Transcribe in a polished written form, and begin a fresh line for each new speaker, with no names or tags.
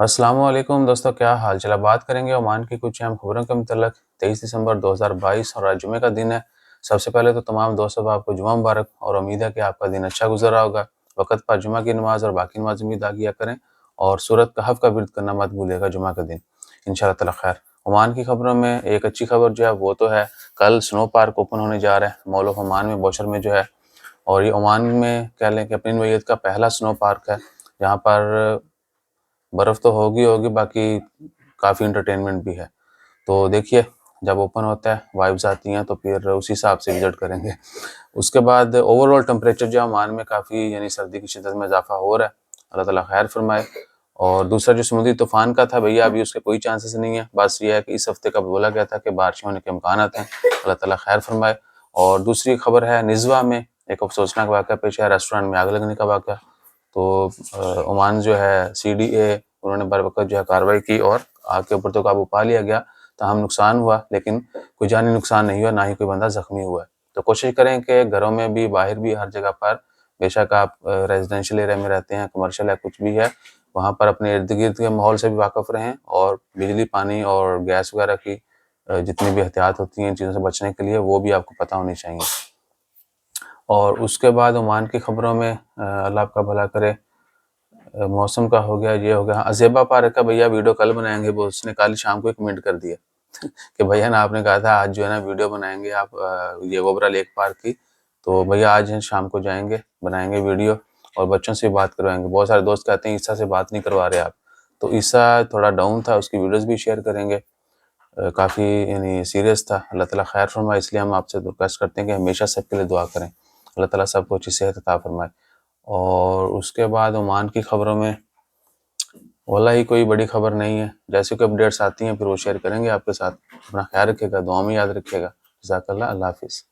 अस्सलामुअलैकुम दोस्तों, क्या हाल चाल है। बात करेंगे ओमान की कुछ अहम खबरों के मतलब 23 दिसंबर 2022 और आज जुमे का दिन है। सबसे पहले तो तमाम दोस्तों को आपको जुमा मुबारक और उम्मीद है कि आपका दिन अच्छा गुजर रहा होगा। वक़्त पर जुमा की नमाज और बाकी नमाज़ भी अदा किया करें और सूरत कहफ का विर्द करना मत भूलिएगा जुमा के दिन, इंशाअल्लाह ताला खैर। ओमान की खबरों में एक अच्छी खबर जो है वो तो है, कल स्नो पार्क ओपन होने जा रहा है मॉल ऑफ ओमान में, बौशर में जो है। और ये ओमान में कह लें कि अपनी नौइयत का पहला स्नो पार्क है, जहाँ पर बर्फ़ तो होगी, बाकी काफ़ी एंटरटेनमेंट भी है। तो देखिए, जब ओपन होता है, वाइब्स आती हैं, तो फिर उसी हिसाब से विज़िट करेंगे। उसके बाद ओवरऑल टेम्परेचर जो है ओमान में काफ़ी यानी सर्दी की शिद्दत में इज़ाफ़ा हो रहा है। अल्लाह ताला खैर फरमाए। और दूसरा जो समुद्री तूफ़ान का था भैया, अभी उसके कोई चांसेस नहीं है। बस ये है कि इस हफ़्ते का बोला गया था कि बारिश होने के इम्कानात हैं। अल्लाह ताला खैर फरमाए। और दूसरी खबर है, निज़वा में एक अफ़सोसनाक वाक़या पेश आया, रेस्टोरेंट में आग लगने का वाक़या। तो ओमान जो है सीडीए, उन्होंने बरवक़्त जो है कार्रवाई की और आग के ऊपर तो काबू पा लिया गया। ताहम नुकसान हुआ, लेकिन कोई जानी नुकसान नहीं हुआ, ना ही कोई बंदा ज़ख्मी हुआ है। तो कोशिश करें कि घरों में भी, बाहर भी, हर जगह पर, बेशक आप रेज़िडेंशियल एरिया में रहते हैं, कमर्शियल है, कुछ भी है, वहाँ पर अपने इर्द-गिर्द के माहौल से भी वाक़िफ़ रहें और बिजली, पानी और गैस वगैरह की जितनी भी एहतियात होती हैं इन चीज़ों से बचने के लिए, वो भी आपको पता होनी चाहिए। और उसके बाद ओमान की खबरों में अल्लाह आपका भला करे। मौसम का हो गया, ये हो गया। हाँ, अज़ेबा पार्क का भैया वीडियो कल बनाएँगे, वो उसने कल शाम को ही कमेंट कर दिया कि भैया ना आपने कहा था आज जो है ना वीडियो बनाएँगे आप ये ओबरा लेक पार्क की, तो भैया आज शाम को जाएँगे, बनाएँगे वीडियो और बच्चों से बात करवाएँगे। बहुत सारे दोस्त कहते हैं ईसा से बात नहीं करवा रहे आप, तो ईसा थोड़ा डाउन था, उसकी वीडियोज़ भी शेयर करेंगे। काफ़ी यानी सीरियस था। अल्लाह ताला खैर फरमाए, इसलिए हम आपसे रिक्वेस्ट करते हैं कि हमेशा सबके लिए दुआ करें। अल्लाह ताला सबको अच्छी सेहत अता फरमाए। और उसके बाद ओमान की खबरों में वल्लाही कोई बड़ी खबर नहीं है। जैसे कोई अपडेट्स आती हैं फिर वो शेयर करेंगे आपके साथ। अपना ख़्याल रखिएगा, दुआ में याद रखिएगा। जज़ाकल्लाह, अल्लाह हाफ़िज़।